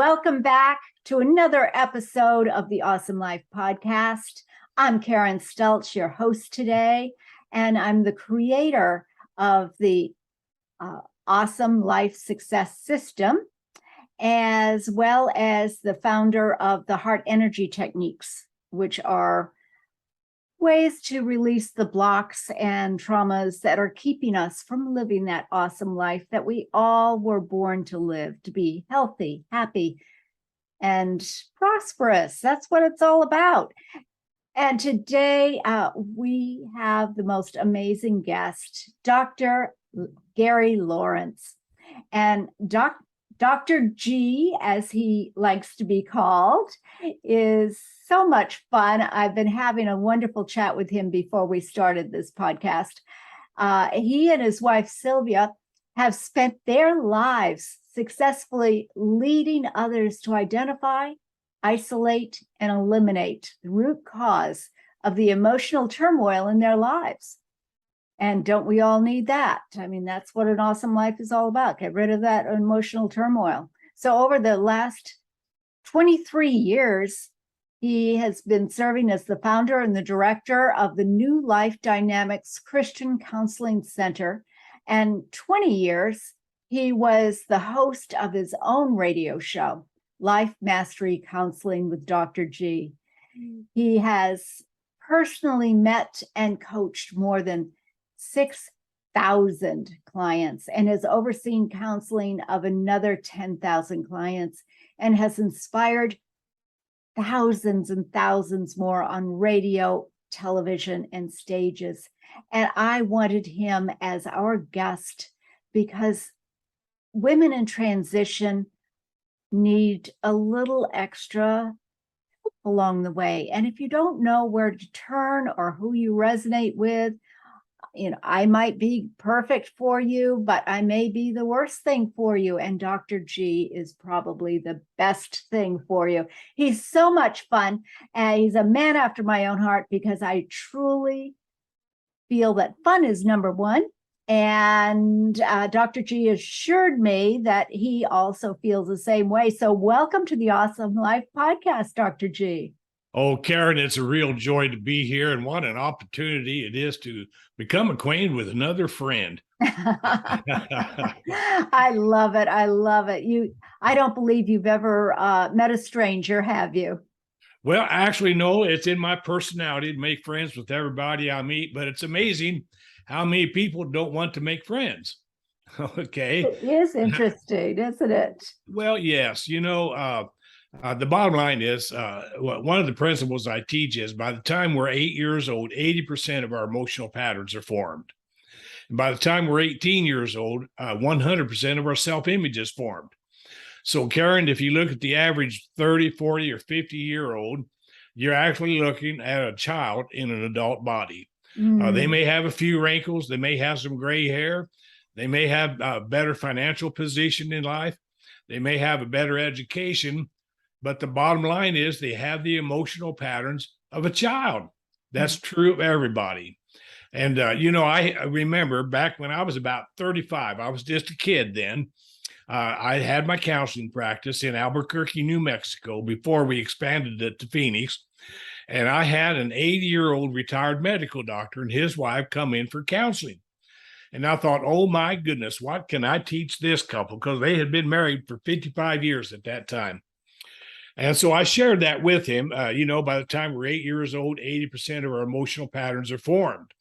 Welcome back to another episode of the Awesome Life Podcast. I'm Karen Stelch, your host today, and I'm the creator of the Awesome Life Success System, as well as the founder of the Heart Energy Techniques, which are ways to release the blocks and traumas that are keeping us from living that awesome life that we all were born to live, to be healthy, happy, and prosperous. That's what it's all about. And today we have the most amazing guest, Dr. Gary Lawrence. And Dr. G, as he likes to be called, is so much fun. I've been having a wonderful chat with him before we started this podcast. He and his wife, Sylvia, have spent their lives successfully leading others to identify, isolate, and eliminate the root cause of the emotional turmoil in their lives. And don't we all need that? I mean, that's what an awesome life is all about. Get rid of that emotional turmoil. So over the last 23 years, he has been serving as the founder and the director of the New Life Dynamics Christian Counseling Center. And 20 years, he was the host of his own radio show, Life Mastery Counseling with Dr. G. He has personally met and coached more than 6,000 clients and has overseen counseling of another 10,000 clients and has inspired thousands and thousands more on radio, television, and stages. And I wanted him as our guest because women in transition need a little extra along the way. And if you don't know where to turn or who you resonate with, I might be perfect for you, but I may be the worst thing for you. And Dr. G is probably the best thing for you. He's so much fun. And he's a man after my own heart because I truly feel that fun is number one. And Dr. G assured me that he also feels the same way. So welcome to the Awesome Life Podcast, Dr. G. Oh, Karen, it's a real joy to be here, and what an opportunity it is to become acquainted with another friend. I love it. I love it. I don't believe you've ever met a stranger, have you? Well, actually, no, it's in my personality to make friends with everybody I meet, but it's amazing how many people don't want to make friends. Okay. It is interesting, isn't it? Well, yes. The bottom line is one of the principles I teach is by the time we're 8 years old, 80% of our emotional patterns are formed. And by the time we're 18 years old, 100% of our self-image is formed. So, Karen, if you look at the average 30, 40, or 50-year-old, you're actually looking at a child in an adult body. They may have a few wrinkles. They may have some gray hair. They may have a better financial position in life. They may have a better education. But the bottom line is they have the emotional patterns of a child. That's true of everybody. And, I remember back when I was about 35, I was just a kid then. I had my counseling practice in Albuquerque, New Mexico, before we expanded it to Phoenix. And I had an 80-year-old retired medical doctor and his wife come in for counseling. And I thought, oh, my goodness, what can I teach this couple? Because they had been married for 55 years at that time. And so I shared that with him. By the time we're 8 years old, 80% of our emotional patterns are formed.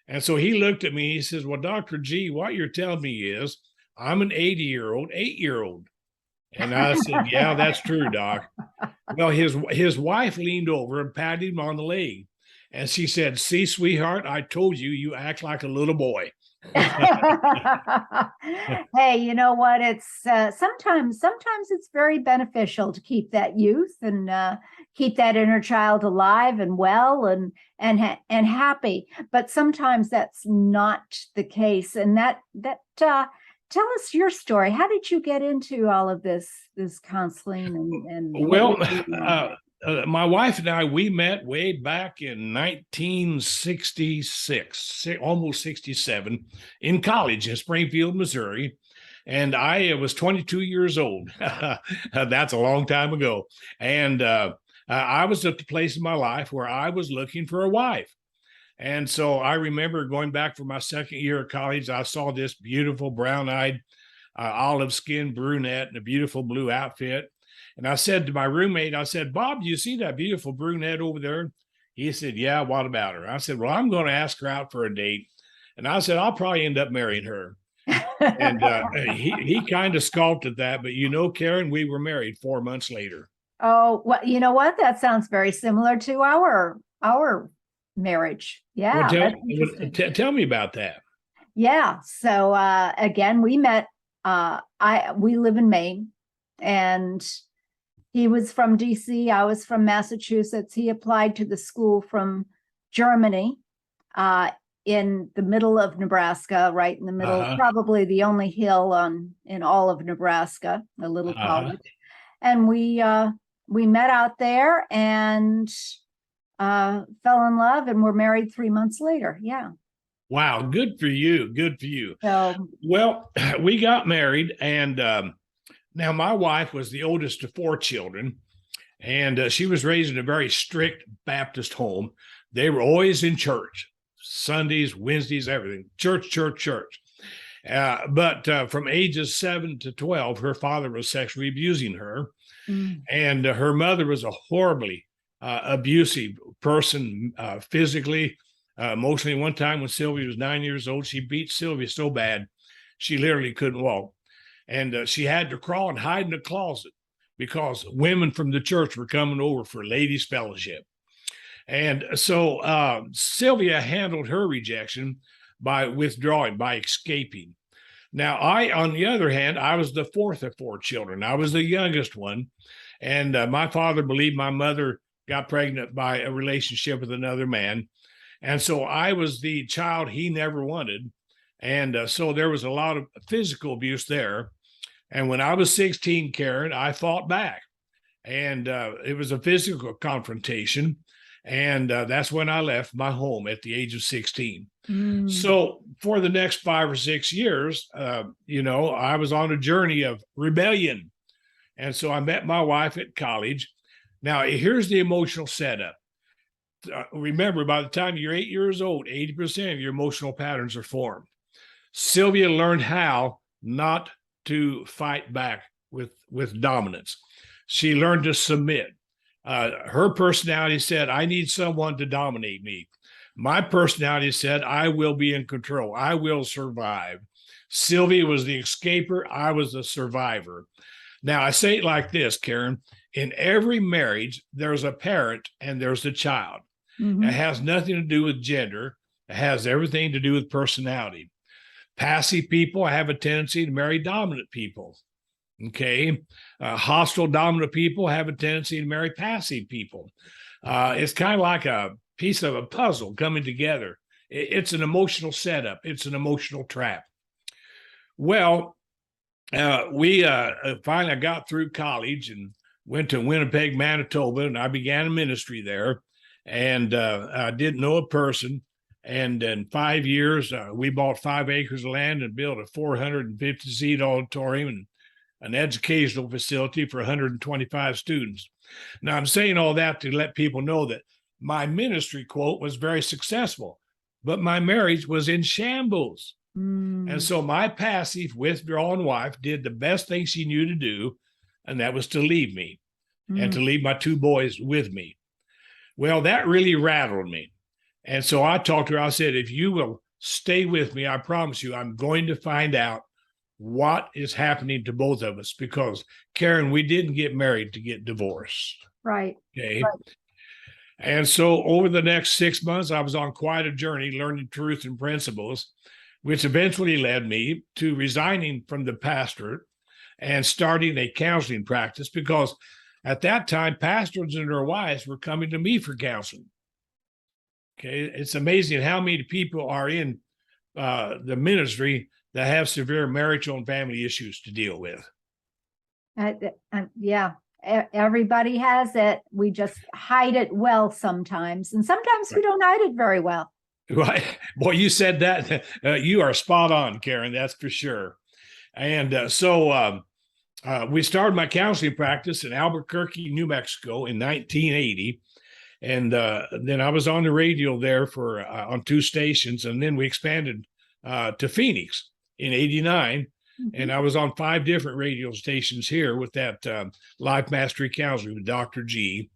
And so he looked at me, he says, well, Dr. G, what you're telling me is I'm an 80-year-old, 8-year-old. And I said, yeah, that's true, Doc. Well, his wife leaned over and patted him on the leg. And she said, see, sweetheart, I told you, you act like a little boy. Hey, you know what? It's sometimes it's very beneficial to keep that youth and keep that inner child alive and well and happy. But sometimes that's not the case. And that tell us your story. How did you get into all of this counseling and well? My wife and I, we met way back in 1966, almost 67, in college in Springfield, Missouri. and I was 22 years old. That's a long time ago. And I was at the place in my life where I was looking for a wife. And so I remember going back for my second year of college, I saw this beautiful brown-eyed, olive-skinned brunette in a beautiful blue outfit. And I said to my roommate, I said, Bob, do you see that beautiful brunette over there? He said, yeah, what about her? I said, well, I'm going to ask her out for a date. And I said, I'll probably end up marrying her. And he kind of scoffed at that. But, Karen, we were married 4 months later. Oh, well, you know what? That sounds very similar to our marriage. Yeah. Tell me about that. Yeah. So again, we met, we live in Maine, and he was from DC. I was from Massachusetts. He applied to the school from Germany, in the middle of Nebraska, right in the middle, probably the only hill in all of Nebraska, a little college. And we met out there and fell in love, and were married 3 months later. Yeah. Wow. Good for you. Good for you. So, well, we got married, and now my wife was the oldest of 4 children, and she was raised in a very strict Baptist home. They were always in church, Sundays, Wednesdays, everything, church. But from ages 7 to 12, her father was sexually abusing her. And her mother was a horribly abusive person, physically, emotionally. One time when Sylvia was 9 years old, she beat Sylvia so bad, she literally couldn't walk. And she had to crawl and hide in a closet because women from the church were coming over for ladies' fellowship. And so Sylvia handled her rejection by withdrawing, by escaping. Now, on the other hand, I was the 4th of 4 children. I was the youngest one. And my father believed my mother got pregnant by a relationship with another man. And so I was the child he never wanted. And so there was a lot of physical abuse there. And when I was 16, Karen, I fought back. And it was a physical confrontation. And that's when I left my home at the age of 16. So for the next 5 or 6 years, I was on a journey of rebellion. And so I met my wife at college. Now, here's the emotional setup. Remember, by the time you're 8 years old, 80% of your emotional patterns are formed. Sylvia learned how not to fight back with dominance. She learned to submit. Her personality said, I need someone to dominate me. My personality said, I will be in control. I will survive. Sylvia was the escaper. I was the survivor. Now, I say it like this, Karen. In every marriage, there's a parent and there's a child. It has nothing to do with gender. It has everything to do with personality. Passive people have a tendency to marry dominant people. Okay. Hostile dominant people have a tendency to marry passive people. It's kind of like a piece of a puzzle coming together. It's an emotional setup. It's an emotional trap. Well, we finally got through college and went to Winnipeg, Manitoba, and I began a ministry there. And I didn't know a person. And in 5 years, we bought 5 acres of land and built a 450-seat auditorium and an educational facility for 125 students. Now, I'm saying all that to let people know that my ministry, quote, was very successful, but my marriage was in shambles. And so my passive, withdrawn wife did the best thing she knew to do, and that was to leave me and to leave my 2 boys with me. Well, that really rattled me. And so I talked to her. I said, if you will stay with me, I promise you, I'm going to find out what is happening to both of us, because Karen, we didn't get married to get divorced. Right. Okay. Right. And so over the next 6 months, I was on quite a journey learning truth and principles, which eventually led me to resigning from the pastorate and starting a counseling practice, because at that time, pastors and their wives were coming to me for counseling. Okay. It's amazing how many people are in the ministry that have severe marital and family issues to deal with. Yeah, everybody has it. We just hide it well sometimes, and sometimes we don't hide it very well. Right. Boy, you said that. You are spot on, Karen. That's for sure. We started my counseling practice in Albuquerque, New Mexico in 1980. And then I was on the radio there for on 2 stations. And then we expanded to Phoenix in 89. And I was on 5 different radio stations here with that Life Mastery Counseling with Dr. G.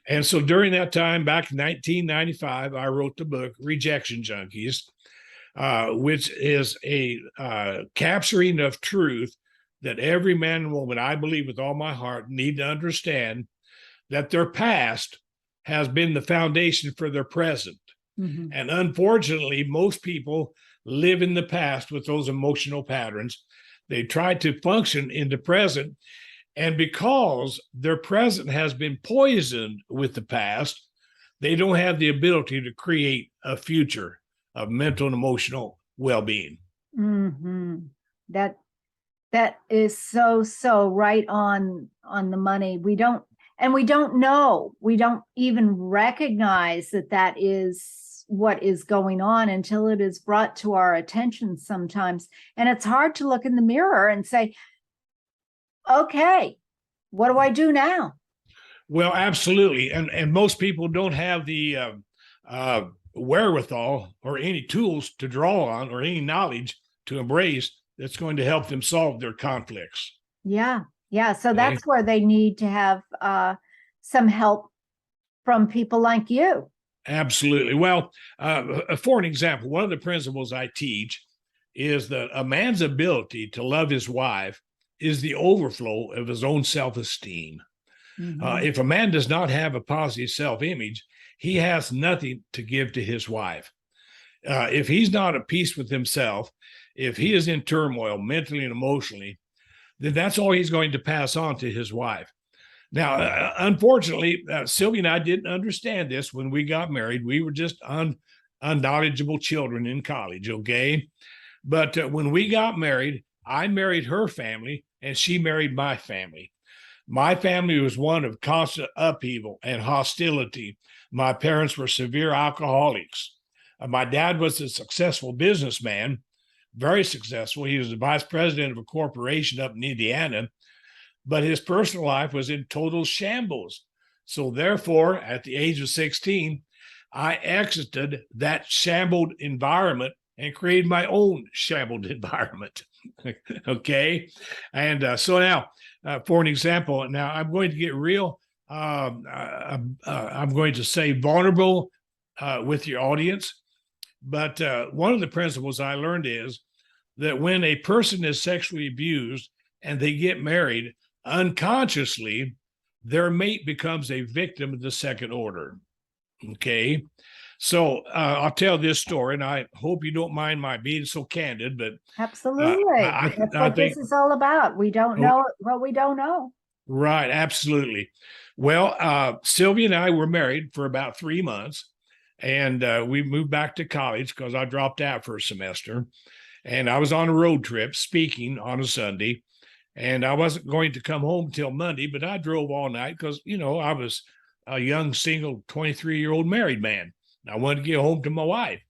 And so during that time, back in 1995, I wrote the book Rejection Junkies, which is a capturing of truth that every man and woman, I believe with all my heart, need to understand that their past has been the foundation for their present. And unfortunately, most people live in the past with those emotional patterns. They try to function in the present. And because their present has been poisoned with the past, they don't have the ability to create a future of mental and emotional well-being. That is so right on the money. We don't know. We don't even recognize that is what is going on until it is brought to our attention sometimes. And it's hard to look in the mirror and say, okay, what do I do now? Well, absolutely. And most people don't have the wherewithal or any tools to draw on or any knowledge to embrace that's going to help them solve their conflicts. Yeah. So that's where they need to have some help from people like you. Absolutely. Well, for an example, one of the principles I teach is that a man's ability to love his wife is the overflow of his own self-esteem. If a man does not have a positive self-image, he has nothing to give to his wife. If he's not at peace with himself, if he is in turmoil mentally and emotionally, then that's all he's going to pass on to his wife. Now, unfortunately, Sylvia and I didn't understand this when we got married. We were just unknowledgeable children in college, okay? But when we got married, I married her family and she married my family. My family was one of constant upheaval and hostility. My parents were severe alcoholics. My dad was a successful businessman, very successful. He was the vice president of a corporation up in Indiana, but his personal life was in total shambles. So therefore, at the age of 16, I exited that shambled environment and created my own shambled environment. Okay. And so now, for an example, now I'm going to get real, I'm going to say vulnerable with your audience. But one of the principles I learned is that when a person is sexually abused and they get married, unconsciously, their mate becomes a victim of the second order. Okay. So I'll tell this story, and I hope you don't mind my being so candid, but absolutely. That's what this is all about. We don't know what we don't know. Right. Absolutely. Well, Sylvia and I were married for about 3 months, and we moved back to college because I dropped out for a semester, and I was on a road trip speaking on a Sunday. And I wasn't going to come home till Monday, but I drove all night because, I was a young, single, 23-year-old married man. I wanted to get home to my wife.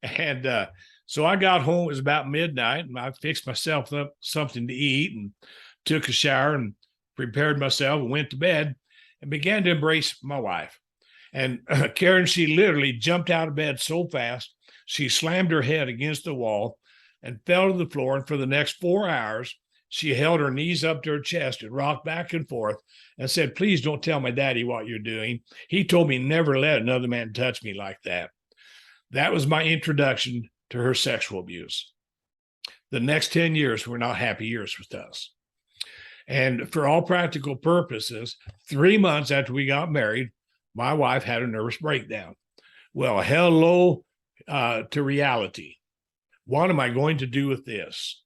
And so I got home. It was about midnight, and I fixed myself up something to eat and took a shower and prepared myself and went to bed and began to embrace my wife. And Karen, she literally jumped out of bed so fast, she slammed her head against the wall and fell to the floor. And for the next 4 hours, she held her knees up to her chest and rocked back and forth and said, "Please don't tell my daddy what you're doing. He told me never let another man touch me like that." That was my introduction to her sexual abuse. The next 10 years were not happy years with us. And for all practical purposes, 3 months after we got married, my wife had a nervous breakdown. Well, hello to reality. What am I going to do with this?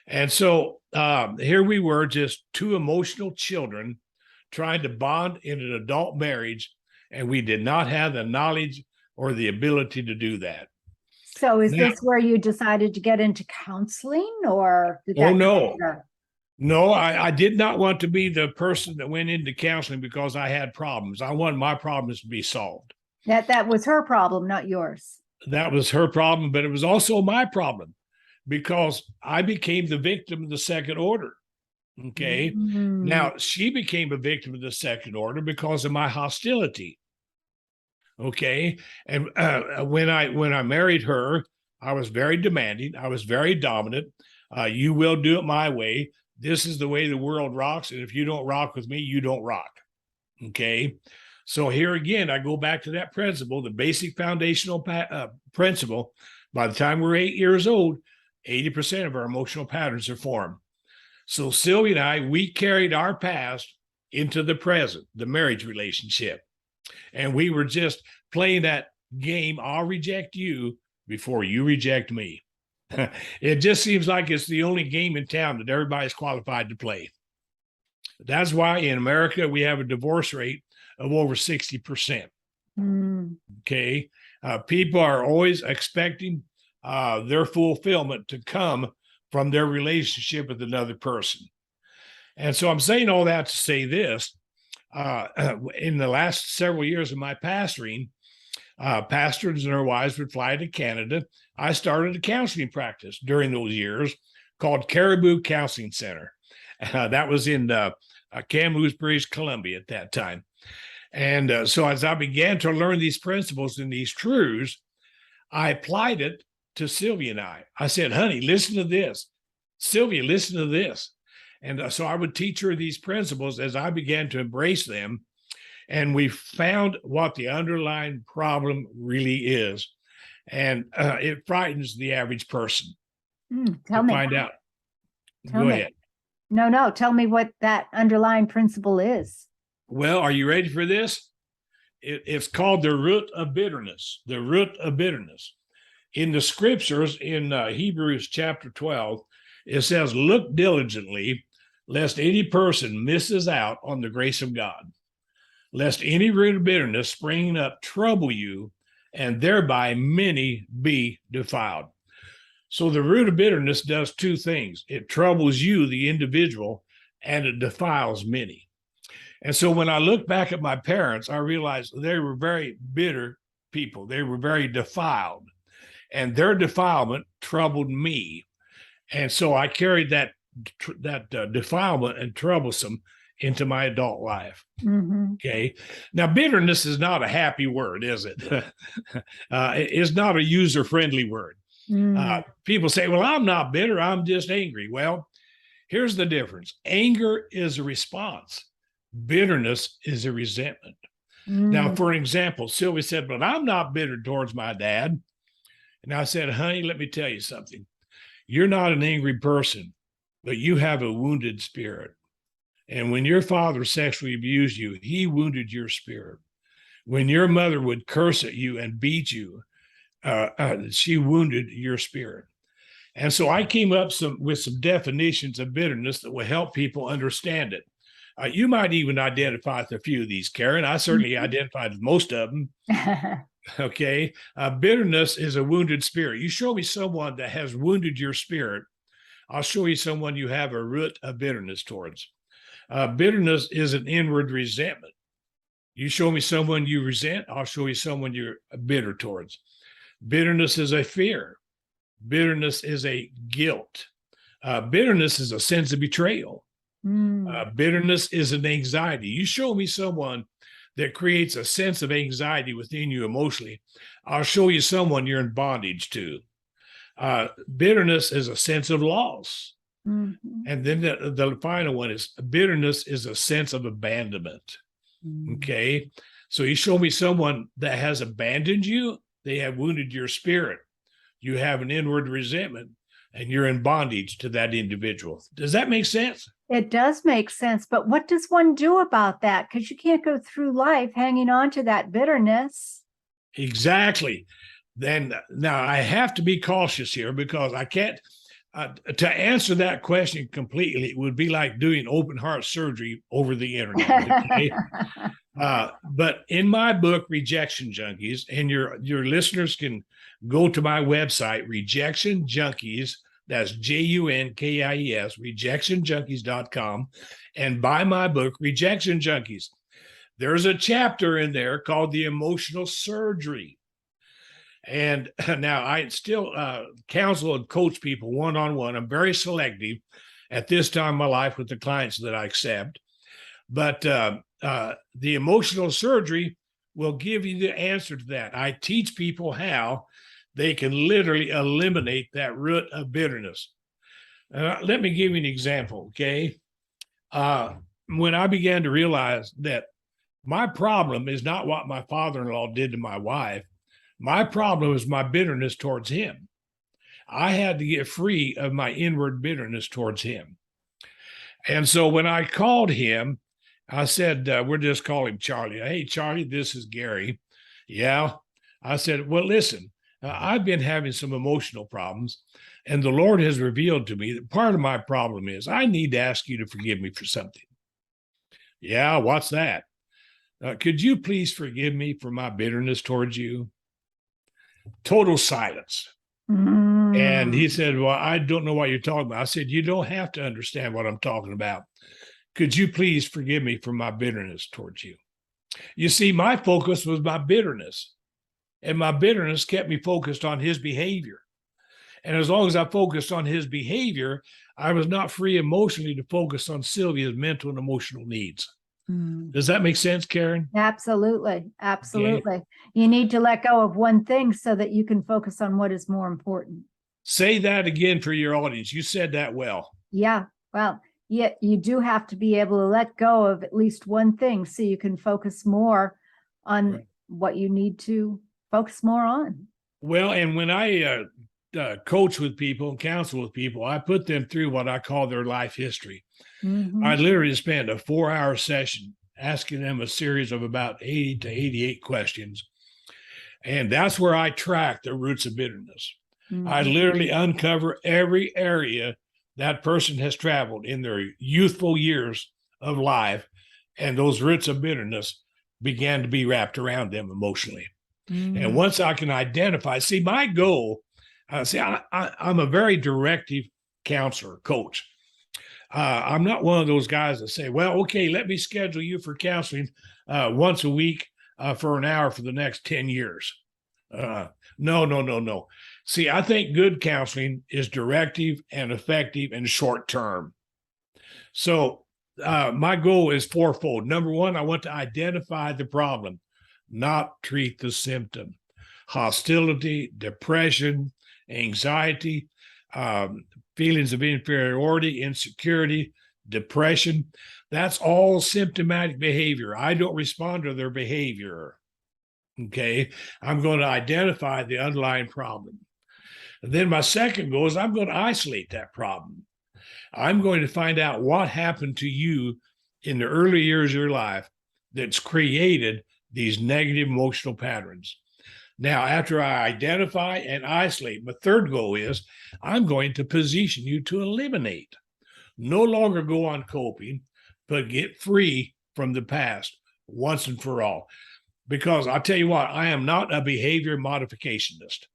And so here we were, just 2 emotional children trying to bond in an adult marriage, and we did not have the knowledge or the ability to do that. So is this where you decided to get into counseling, or did that no. No, I did not want to be the person that went into counseling because I had problems. I wanted my problems to be solved. That was her problem, not yours. That was her problem, but it was also my problem. because I became the victim of the second order. Okay. Now she became a victim of the second order because of my hostility. Okay. And when I married her, I was very demanding. I was very dominant. You will do it my way. This is the way the world rocks. And if you don't rock with me, you don't rock. Okay. So here again, I go back to that principle, the basic foundational principle. By the time we're 8 years old, 80% of our emotional patterns are formed. So Sylvia and I, we carried our past into the present, the marriage relationship. And we were just playing that game, I'll reject you before you reject me. It just seems like it's the only game in town that everybody's qualified to play. That's why in America, we have a divorce rate of over 60%. Okay. People are always expecting their fulfillment to come from their relationship with another person. And so I'm saying all that to say this. In the last several years of my pastoring, pastors and their wives would fly to Canada. I started a counseling practice during those years called Caribou Counseling Center. That was in Kamloops, British Columbia at that time. And so as I began to learn these principles and these truths, I applied it to Sylvia and I. I said, honey, listen to this. Sylvia, listen to this. And so I would teach her these principles as I began to embrace them. And we found what the underlying problem really is. And it frightens the average person to find out. Go ahead. No, tell me what that underlying principle is. Well, are you ready for this? It's called the root of bitterness, the root of bitterness. In the scriptures, in Hebrews chapter 12, it says, look diligently, lest any person misses out on the grace of God, lest any root of bitterness springing up trouble you, and thereby many be defiled. So the root of bitterness does two things. It troubles you, the individual, and it defiles many. And so when I look back at my parents, I realized they were very bitter people. They were very defiled, and their defilement troubled me. And so I carried that defilement and troublesome into my adult life. Okay. Now, bitterness is not a happy word, is it? It's not a user-friendly word. People say, well, I'm not bitter, I'm just angry. Well, here's the difference. Anger is a response. Bitterness is a resentment. Now, for example, Sylvia said, but I'm not bitter towards my dad. And I said, honey, let me tell you something. You're not an angry person, but you have a wounded spirit. And when your father sexually abused you, he wounded your spirit. When your mother would curse at you and beat you, she wounded your spirit. And so I came up with some definitions of bitterness that will help people understand it. You might even identify with a few of these, Karen. I certainly identified with most of them. Okay. Bitterness is a wounded spirit. You show me someone that has wounded your spirit, I'll show you someone you have a root of bitterness towards. Bitterness is an inward resentment. You show me someone you resent, I'll show you someone you're bitter towards. Bitterness is a fear. Bitterness is a guilt. Bitterness is a sense of betrayal. Bitterness is an anxiety. You show me someone that creates a sense of anxiety within you emotionally, I'll show you someone you're in bondage to. Bitterness is a sense of loss. And then the final one is bitterness is a sense of abandonment. Okay. So you show me someone that has abandoned you, they have wounded your spirit. You have an inward resentment and you're in bondage to that individual. Does that make sense? It does make sense. But what does one do about that? Because you can't go through life hanging on to that bitterness. Exactly. Then now I have to be cautious here because I can't, to answer that question completely, it would be like doing open heart surgery over the internet. Okay? But in my book, Rejection Junkies, and your listeners can go to my website, Rejection Junkies, that's JUNKIES, rejectionjunkies.com, and buy my book, Rejection Junkies. There's a chapter in there called The Emotional Surgery. And now I still counsel and coach people one-on-one. I'm very selective at this time of my life with the clients that I accept. But the emotional surgery will give you the answer to that. I teach people how they can literally eliminate that root of bitterness. Let me give you an example, okay? When I began to realize that my problem is not what my father-in-law did to my wife, my problem is my bitterness towards him. I had to get free of my inward bitterness towards him. And so when I called him, I said, we'll just call him Charlie. Hey, Charlie, this is Gary. Yeah. I said, well, listen, I've been having some emotional problems, and the Lord has revealed to me that part of my problem is I need to ask you to forgive me for something. Yeah, what's that? Could you please forgive me for my bitterness towards you? Total silence. And he said, well, I don't know what you're talking about. I said, you don't have to understand what I'm talking about. Could you please forgive me for my bitterness towards you? You see, my focus was my bitterness, and my bitterness kept me focused on his behavior. And as long as I focused on his behavior, I was not free emotionally to focus on Sylvia's mental and emotional needs. Does that make sense, Karen? Absolutely. Absolutely. Okay. You need to let go of one thing so that you can focus on what is more important. Say that again for your audience. You said that well. Yeah. Well, yeah, you do have to be able to let go of at least one thing so you can focus more on what you need to focus more on. Well, and when I coach with people and counsel with people, I put them through what I call their life history. I literally spend a 4-hour session asking them a series of about 80 to 88 questions. And that's where I track the roots of bitterness. I literally uncover every area that person has traveled in their youthful years of life, and those roots of bitterness began to be wrapped around them emotionally. And once I can identify, see, my goal, I'm a very directive counselor, coach. I'm not one of those guys that say, well, okay, let me schedule you for counseling once a week for an hour for the next 10 years. No. See, I think good counseling is directive and effective and short term. So my goal is fourfold. Number one, I want to identify the problem, not treat the symptom. Hostility, depression, anxiety, feelings of inferiority, insecurity, depression. That's all symptomatic behavior. I don't respond to their behavior. Okay. I'm going to identify the underlying problem. And then my second goal is I'm going to isolate that problem. I'm going to find out what happened to you in the early years of your life that's created these negative emotional patterns. Now, after I identify and isolate, my third goal is I'm going to position you to eliminate. No longer go on coping, but get free from the past once and for all. Because I'll tell you what, I am not a behavior modificationist.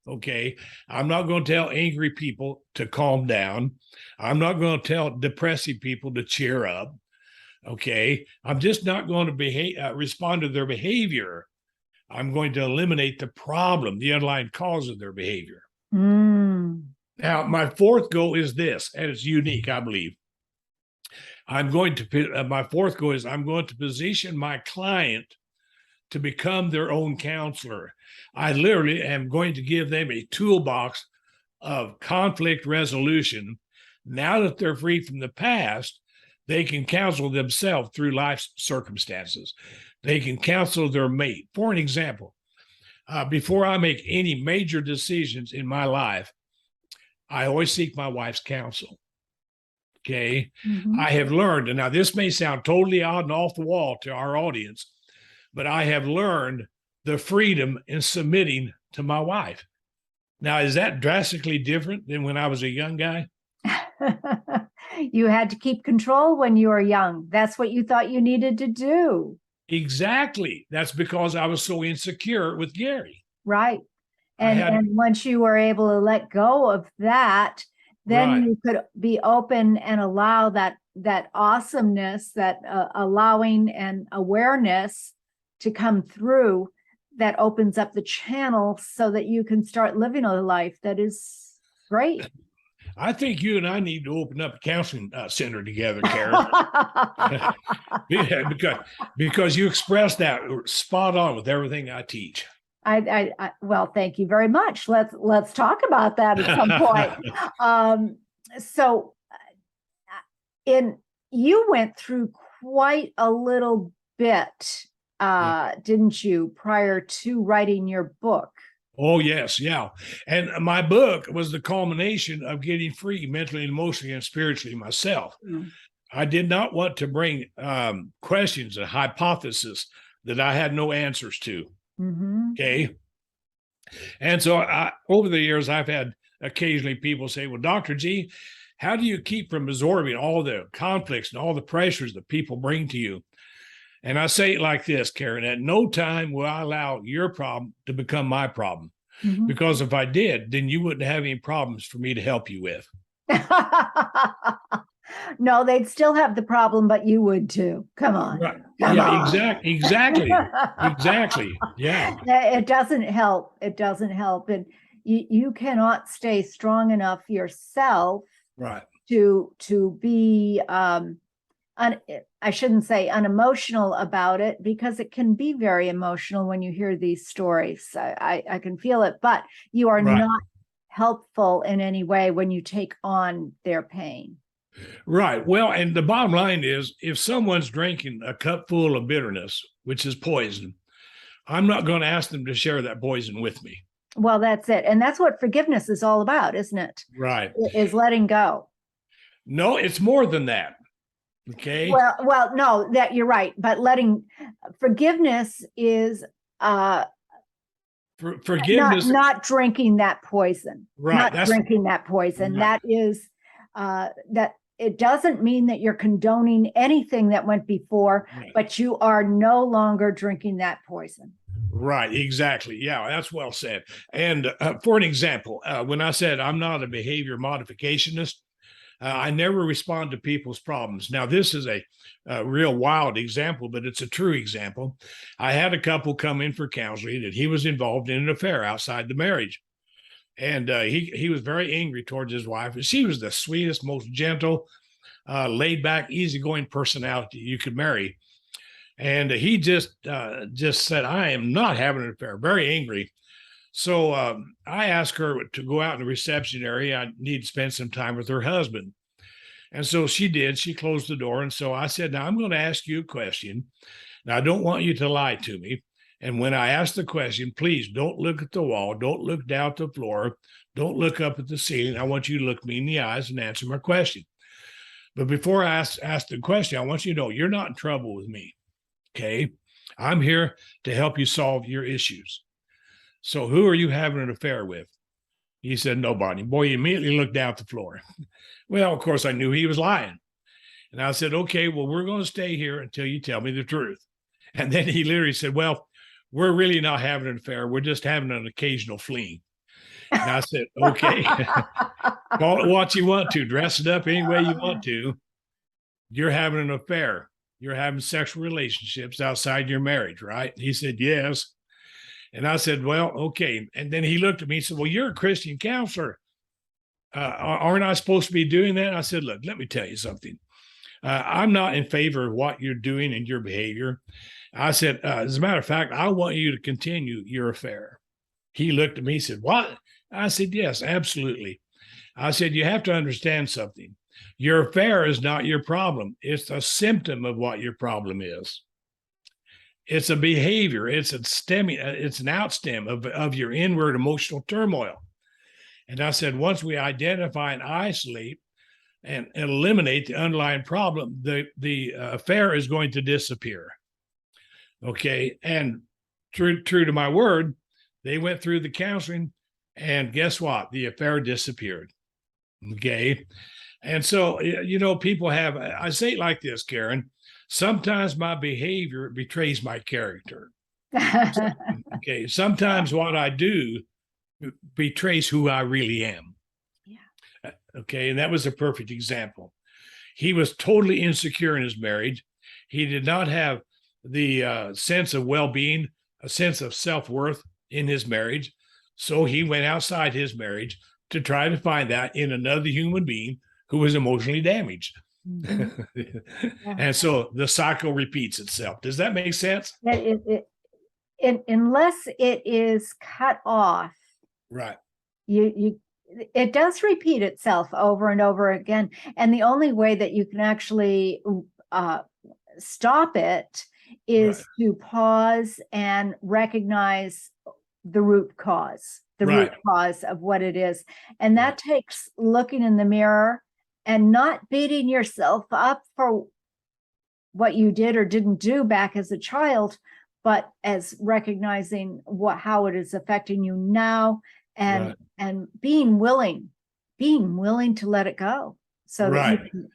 Okay. I'm not going to tell angry people to calm down. I'm not going to tell depressive people to cheer up. Okay. I'm just not going to respond to their behavior. I'm going to eliminate the problem, the underlying cause of their behavior. Now, my fourth goal is this, and it's unique, I believe. My fourth goal is I'm going to position my client to become their own counselor. I literally am going to give them a toolbox of conflict resolution. Now that they're free from the past, they can counsel themselves through life's circumstances. They can counsel their mate. For an example, before I make any major decisions in my life, I always seek my wife's counsel. Okay. I have learned, and now this may sound totally odd and off the wall to our audience, but I have learned the freedom in submitting to my wife. Now, is that drastically different than when I was a young guy? You had to keep control when you were young. That's what you thought you needed to do. Exactly. That's because I was so insecure with Gary. Right. And once you were able to let go of that, then you could be open and allow that awesomeness, that allowing and awareness to come through that opens up the channel so that you can start living a life that is great. I think you and I need to open up a counseling center together, Karen. Yeah, because you express that spot on with everything I teach. Well, thank you very much. Let's talk about that at some point. So you went through quite a little bit, didn't you, prior to writing your book? Oh, yes. Yeah. And my book was the culmination of getting free mentally, emotionally, and spiritually myself. Mm. I did not want to bring questions and hypotheses that I had no answers to. Mm-hmm. Okay. And so over the years, I've had occasionally people say, well, Dr. G, how do you keep from absorbing all the conflicts and all the pressures that people bring to you? And I say it like this, Karen, at no time will I allow your problem to become my problem. Mm-hmm. Because if I did, then you wouldn't have any problems for me to help you with. No, they'd still have the problem, but you would too. Come on. Right. Come Yeah, on. exactly. Yeah. It doesn't help. It doesn't help. And you cannot stay strong enough yourself Right. to be I shouldn't say unemotional about it, because it can be very emotional when you hear these stories. I can feel it, but you are Right. not helpful in any way when you take on their pain. Right. Well, and the bottom line is if someone's drinking a cup full of bitterness, which is poison, I'm not going to ask them to share that poison with me. Well, that's it. And that's what forgiveness is all about, isn't it? Right. Is letting go. No, it's more than that. Okay. Well, no, that you're right. But forgiveness is forgiveness, not drinking that poison. Right. Not drinking that poison. Right. That is that it doesn't mean that you're condoning anything that went before, right, but you are no longer drinking that poison. Right, exactly. Yeah, that's well said. And for an example, when I said I'm not a behavior modificationist, I never respond to people's problems. Now, this is a real wild example, but it's a true example. I had a couple come in for counseling that he was involved in an affair outside the marriage. And he was very angry towards his wife. She was the sweetest, most gentle, laid back, easygoing personality you could marry. And he just said, I am not having an affair, very angry. So I asked her to go out in the reception area. I need to spend some time with her husband. And so she did. She closed the door. And so I said, now I'm going to ask you a question. Now, I don't want you to lie to me. And when I ask the question, please don't look at the wall. Don't look down at the floor. Don't look up at the ceiling. I want you to look me in the eyes and answer my question. But before I ask the question, I want you to know you're not in trouble with me. Okay. I'm here to help you solve your issues. So who are you having an affair with? He said, nobody. Boy, he immediately looked down at the floor. Well, of course, I knew he was lying. And I said, okay, well, we're going to stay here until you tell me the truth. And then he literally said, well, we're really not having an affair. We're just having an occasional fling. And I said, okay, call it what you want to, dress it up any way you want to. You're having an affair. You're having sexual relationships outside your marriage, right? He said, yes. And I said, well, okay. And then he looked at me and said, well, you're a Christian counselor. Aren't I supposed to be doing that? I said, look, let me tell you something. I'm not in favor of what you're doing and your behavior. I said, as a matter of fact, I want you to continue your affair. He looked at me and said, what? I said, yes, absolutely. I said, you have to understand something. Your affair is not your problem. It's a symptom of what your problem is. It's a behavior. It's an outstem of your inward emotional turmoil. And I said, once we identify and isolate and eliminate the underlying problem, the affair is going to disappear. Okay. And true to my word, they went through the counseling, and guess what? The affair disappeared. Okay. And so, people have, I say it like this, Karen, sometimes my behavior betrays my character. Okay. Sometimes what I do betrays who I really am. Yeah. Okay. And that was a perfect example. He was totally insecure in his marriage. He did not have the sense of well-being a sense of self-worth in his marriage. So he went outside his marriage to try to find that in another human being who was emotionally damaged. Mhm. Yeah. And so the cycle repeats itself. Does that make sense? Unless it is cut off, Right. you it does repeat itself over and over again. And the only way that you can actually stop it is Right. to pause and recognize the root cause, Right. of what it is. And that Right. takes looking in the mirror and not beating yourself up for what you did or didn't do back as a child, but as recognizing how it is affecting you now, and Right. and being willing to let it go so that you Right. can.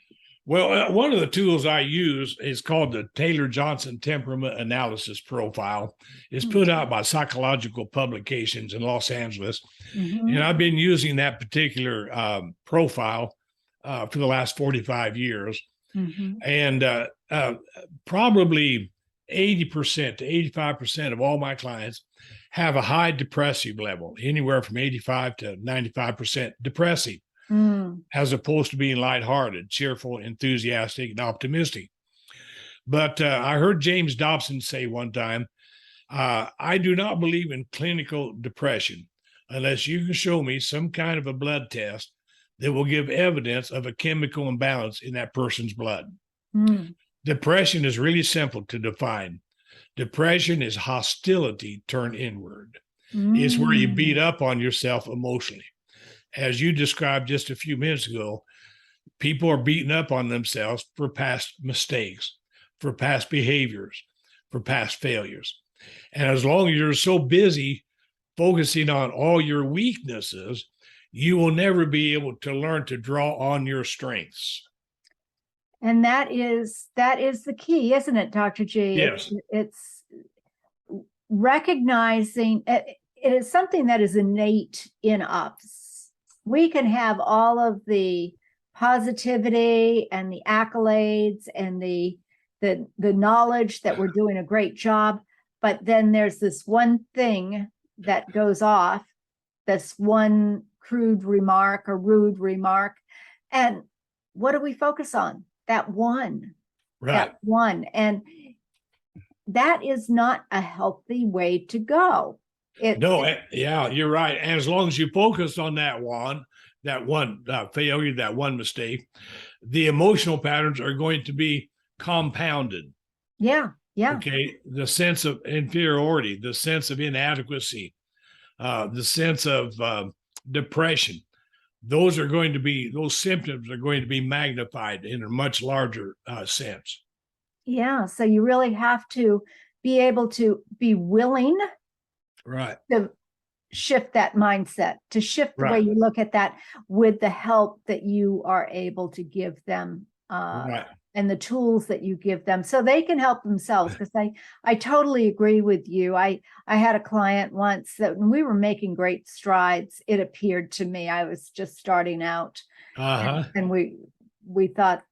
Well, one of the tools I use is called the Taylor Johnson Temperament Analysis Profile. It's put out by Psychological Publications in Los Angeles. And Mhm. I've been using that particular profile for the last 45 years. Mhm. And probably 80% to 85% of all my clients have a high depressive level, anywhere from 85 to 95% depressive, Mm. as opposed to being lighthearted, cheerful, enthusiastic, and optimistic. But I heard James Dobson say one time, I do not believe in clinical depression unless you can show me some kind of a blood test that will give evidence of a chemical imbalance in that person's blood. Mm. Depression is really simple to define. Depression is hostility turned inward. It's where you beat Mm. up on yourself emotionally. As you described just a few minutes ago, people are beating up on themselves for past mistakes, for past behaviors, for past failures. And as long as you're so busy focusing on all your weaknesses, you will never be able to learn to draw on your strengths. And that is the key, isn't it, Dr. G? Yes. It's recognizing it is something that is innate in us. We can have all of the positivity and the accolades and the knowledge that we're doing a great job, but then there's this one thing that goes off, this one crude remark or rude remark, and what do we focus on? That one. Right. And that is not a healthy way to go. Yeah, you're right. And as long as you focus on that one failure, that one mistake, the emotional patterns are going to be compounded. Yeah. Okay. The sense of inferiority, the sense of inadequacy, the sense of depression, those symptoms are going to be magnified in a much larger sense. Yeah. So you really have to be able to be willing Right. to shift that mindset, to shift the way Right. you look at that, with the help that you are able to give them, Right. and the tools that you give them so they can help themselves. Because I totally agree with you. I had a client once that when we were making great strides, it appeared to me, I was just starting out, Uh-huh. and we thought,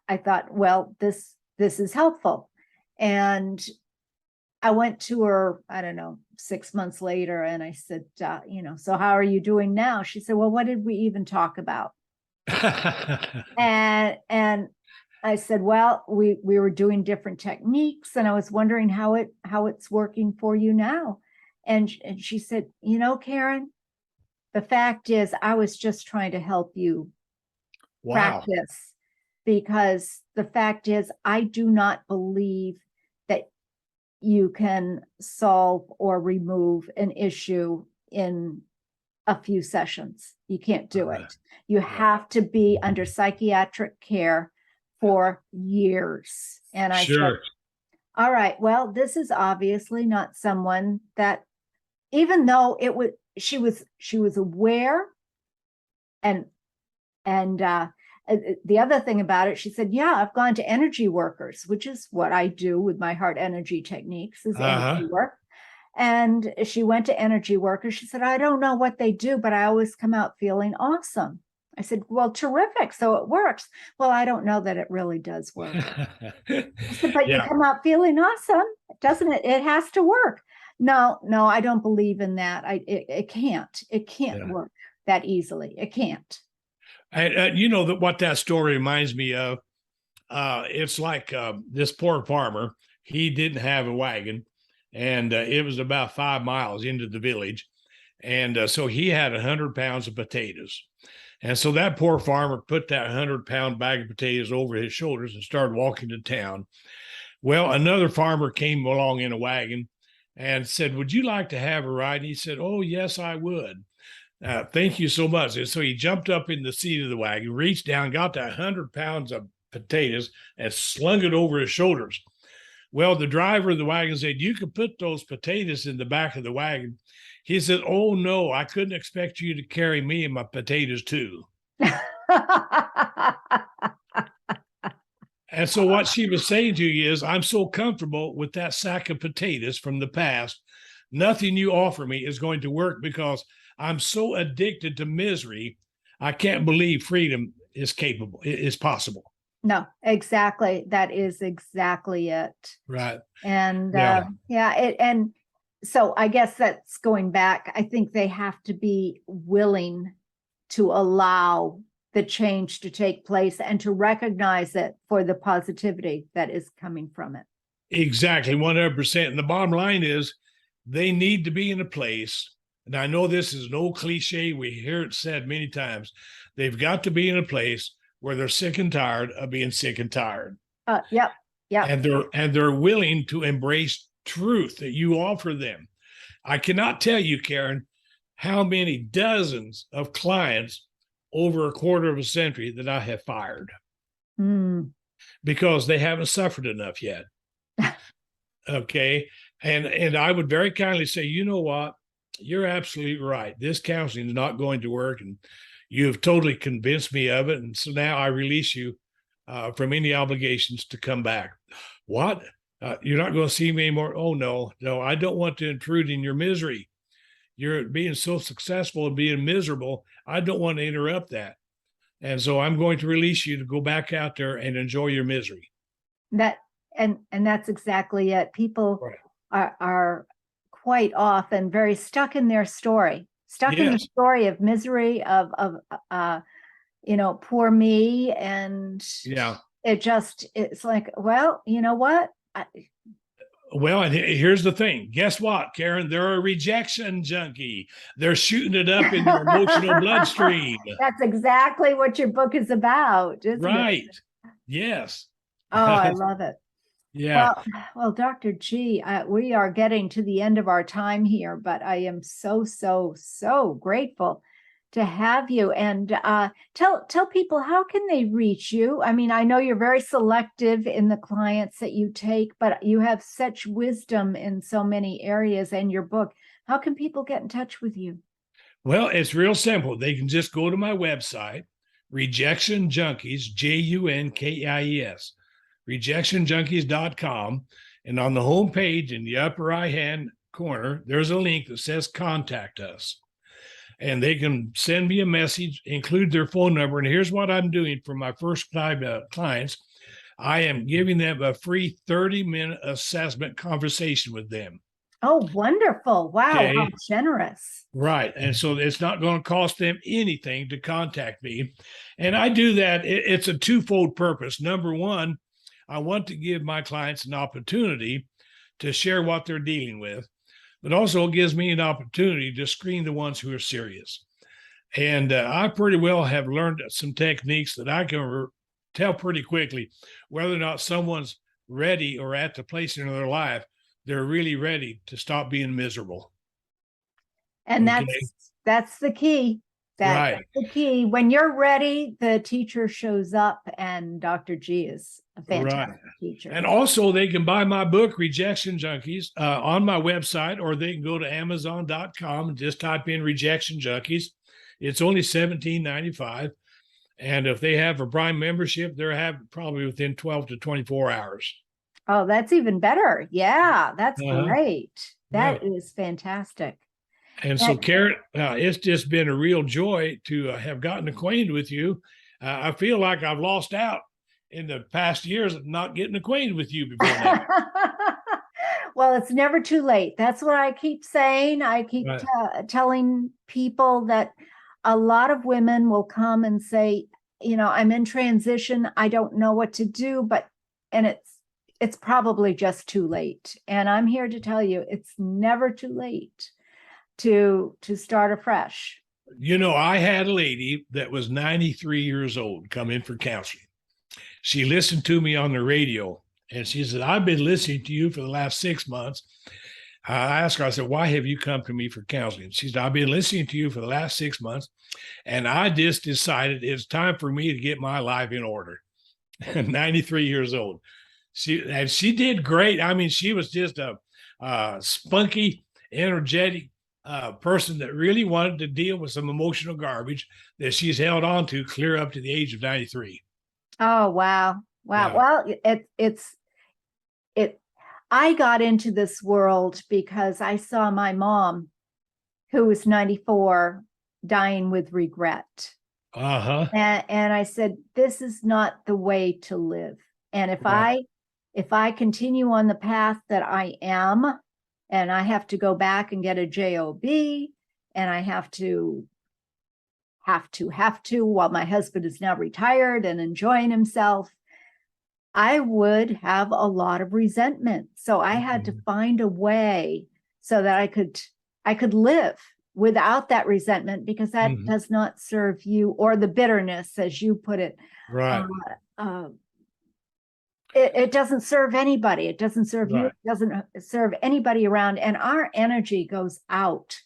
I thought, well, this is helpful. And I went to her, I don't know, 6 months later, and I said, so how are you doing now? She said, well, what did we even talk about? And I said, well, we were doing different techniques, and I was wondering how it's working for you now. And she said, Karen, the fact is, I was just trying to help you Wow. practice, because the fact is, I do not believe that you can solve or remove an issue in a few sessions. You can't do it. You have to be under psychiatric care for years. And I said, all right, well, this is obviously not someone that, even though she was aware, and the other thing about it, she said, yeah, I've gone to energy workers, which is what I do with my heart energy techniques, is energy work. And she went to energy workers. She said, I don't know what they do, but I always come out feeling awesome. I said, well, terrific. So it works. Well, I don't know that it really does work. I said, but you Yeah. come out feeling awesome, doesn't it? It has to work. No, I don't believe in that. It can't. It can't Yeah. work that easily. It can't. You know what that story reminds me of? It's like this poor farmer. He didn't have a wagon, and it was about 5 miles into the village, and so he had 100 pounds of potatoes. And so that poor farmer put that 100-pound bag of potatoes over his shoulders and started walking to town. Well, another farmer came along in a wagon and said, "Would you like to have a ride?" And he said, "Oh, yes, I would. Thank you so much." And so he jumped up in the seat of the wagon, reached down, got that 100 pounds of potatoes and slung it over his shoulders. Well, the driver of the wagon said, "You can put those potatoes in the back of the wagon." He said, "Oh, no, I couldn't expect you to carry me and my potatoes too." And so what she was saying to you is, I'm so comfortable with that sack of potatoes from the past. Nothing you offer me is going to work because I'm so addicted to misery. I can't believe freedom is possible. No, exactly. That is exactly it. Right. And Yeah. and so I guess that's going back. I think they have to be willing to allow the change to take place and to recognize it for the positivity that is coming from it. Exactly, 100%. And the bottom line is they need to be in a place, and I know this is an old cliche, we hear it said many times, they've got to be in a place where they're sick and tired of being sick and tired. Yep. And they're willing to embrace truth that you offer them. I cannot tell you, Karen, how many dozens of clients over a quarter of a century that I have fired because they haven't suffered enough yet. Okay. And I would very kindly say, you know what? You're absolutely right. This counseling is not going to work. And you've totally convinced me of it. And so now I release you from any obligations to come back. What? You're not going to see me anymore? Oh, no, I don't want to intrude in your misery. You're being so successful and being miserable. I don't want to interrupt that. And so I'm going to release you to go back out there and enjoy your misery. And that's exactly it. People are quite often very stuck in their story, in the story of misery, of poor me. And it's like, well, you know what? Well, and here's the thing. Guess what, Karen? They're a rejection junkie. They're shooting it up in their emotional bloodstream. That's exactly what your book is about, isn't right. it? Yes. Oh, I love it. Yeah. Well, Dr. G, we are getting to the end of our time here, but I am so grateful to have you. And tell people, how can they reach you? I mean, I know you're very selective in the clients that you take, but you have such wisdom in so many areas, and your book. How can people get in touch with you? Well, it's real simple. They can just go to my website, Rejection Junkies, Junkies, rejectionjunkies.com. And on the home page in the upper right-hand corner, there's a link that says Contact Us. And they can send me a message, include their phone number. And here's what I'm doing for my first clients. I am giving them a free 30-minute assessment conversation with them. Oh, wonderful. Wow, okay. How generous. Right. And so it's not going to cost them anything to contact me. And I do that. It's a twofold purpose. Number one, I want to give my clients an opportunity to share what they're dealing with, but also it gives me an opportunity to screen the ones who are serious. And I pretty well have learned some techniques that I can tell pretty quickly whether or not someone's ready or at the place in their life they're really ready to stop being miserable. And that's the key. That's the key. When you're ready, the teacher shows up, and Dr. G is a fantastic teacher. And also they can buy my book, Rejection Junkies, on my website, or they can go to Amazon.com and just type in Rejection Junkies. It's only $17.95. And if they have a Prime membership, they're probably within 12 to 24 hours. Oh, that's even better. Yeah, that's great. That is fantastic. And so, Karen, it's just been a real joy to have gotten acquainted with you. I feel like I've lost out in the past years of not getting acquainted with you before now. Well, it's never too late. That's what I keep saying. I keep Right. telling people that a lot of women will come and say, I'm in transition. I don't know what to do, and it's probably just too late. And I'm here to tell you, it's never too late to start afresh. I had a lady that was 93 years old come in for counseling. She listened to me on the radio and she said, I've been listening to you for the last 6 months. I asked her, I said, why have you come to me for counseling? She said, I've been listening to you for the last 6 months, and I just decided it's time for me to get my life in order. 93 years old. She did great. I mean, she was just a spunky, energetic person that really wanted to deal with some emotional garbage that she's held on to clear up to the age of 93. Oh, wow. Yeah. Well, I got into this world because I saw my mom, who was 94, dying with regret. Uh-huh. And I said, this is not the way to live. And Right. if I continue on the path that I am, and I have to go back and get a job, and I have to while my husband is now retired and enjoying himself, I would have a lot of resentment. So I had to find a way so that I could live without that resentment, because that does not serve you, or the bitterness, as you put it. Right. It doesn't serve anybody. It doesn't serve you. Right. It doesn't serve anybody around. And our energy goes out.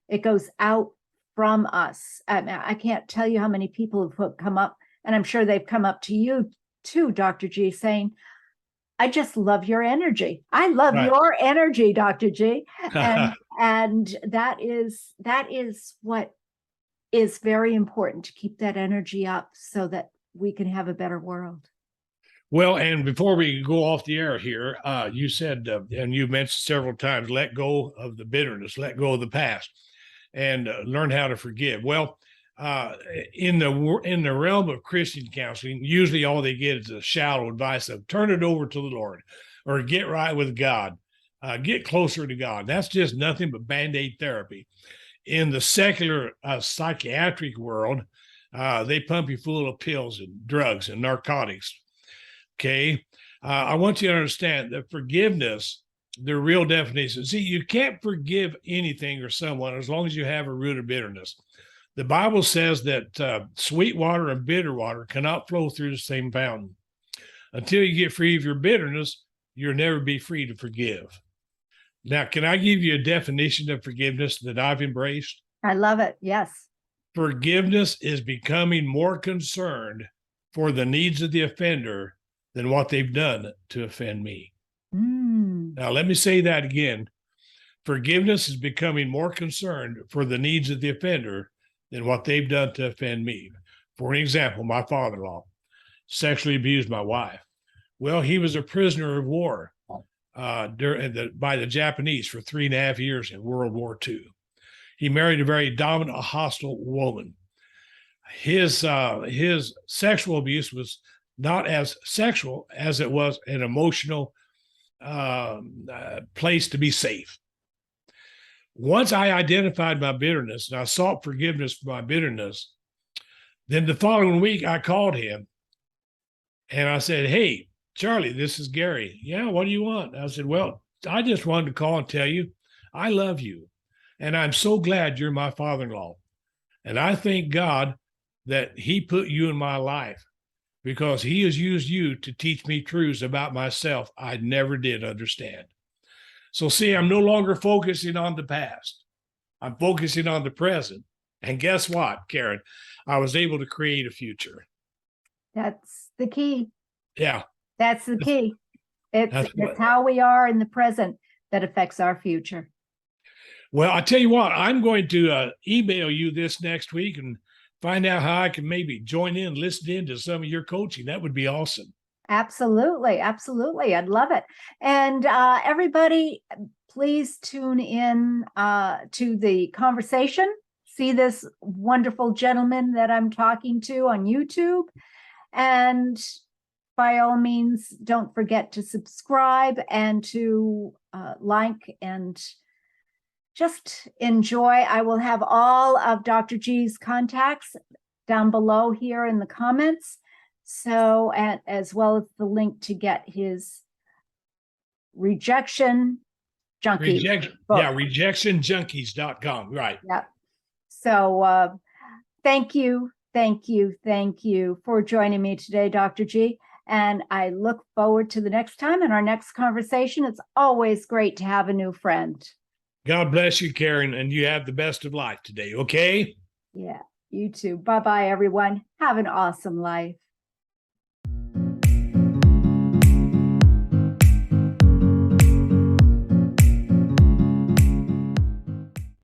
It goes out from us. I can't tell you how many people have come up, and I'm sure they've come up to you too, Dr. G, saying, I just love your energy. I love your energy, Dr. G. And that is what is very important, to keep that energy up so that we can have a better world. Well, and before we go off the air here, you said, and you mentioned several times, let go of the bitterness, let go of the past, and learn how to forgive. Well, in the realm of Christian counseling, usually all they get is a shallow advice of turn it over to the Lord, or get right with God, get closer to God. That's just nothing but Band-Aid therapy. In the secular psychiatric world, they pump you full of pills and drugs and narcotics. Okay. I want you to understand that forgiveness, the real definition. See, you can't forgive anything or someone as long as you have a root of bitterness. The Bible says that sweet water and bitter water cannot flow through the same fountain. Until you get free of your bitterness, you'll never be free to forgive. Now, can I give you a definition of forgiveness that I've embraced? I love it. Yes. Forgiveness is becoming more concerned for the needs of the offender than what they've done to offend me. Now, let me say that again. Forgiveness is becoming more concerned for the needs of the offender than what they've done to offend me. For an example, my father-in-law sexually abused my wife. Well, he was a prisoner of war by the Japanese for 3.5 years in World War II. He married a very dominant, hostile woman. His sexual abuse was not as sexual as it was an emotional place to be safe. Once I identified my bitterness and I sought forgiveness for my bitterness, then the following week I called him and I said, hey, Charlie, this is Gary. Yeah, what do you want? I said, well, I just wanted to call and tell you I love you. And I'm so glad you're my father-in-law. And I thank God that he put you in my life, because he has used you to teach me truths about myself I never did understand. So see, I'm no longer focusing on the past. I'm focusing on the present. And guess what, Karen? I was able to create a future. That's the key. Yeah. That's the key. It's how we are in the present that affects our future. Well, I tell you what, I'm going to email you this next week and find out how I can maybe join in, listen in to some of your coaching. That would be awesome. Absolutely. Absolutely. I'd love it. And everybody, please tune in to the conversation. See this wonderful gentleman that I'm talking to on YouTube. And by all means, don't forget to subscribe and to like and just enjoy. I will have all of Dr. G's contacts down below here in the comments. So, as well as the link to get his Rejection Junkies. Rejectionjunkies.com. Right. Yeah. So thank you for joining me today, Dr. G. And I look forward to the next time in our next conversation. It's always great to have a new friend. God bless you, Karen, and you have the best of life today, okay? Yeah, you too. Bye-bye, everyone. Have an awesome life.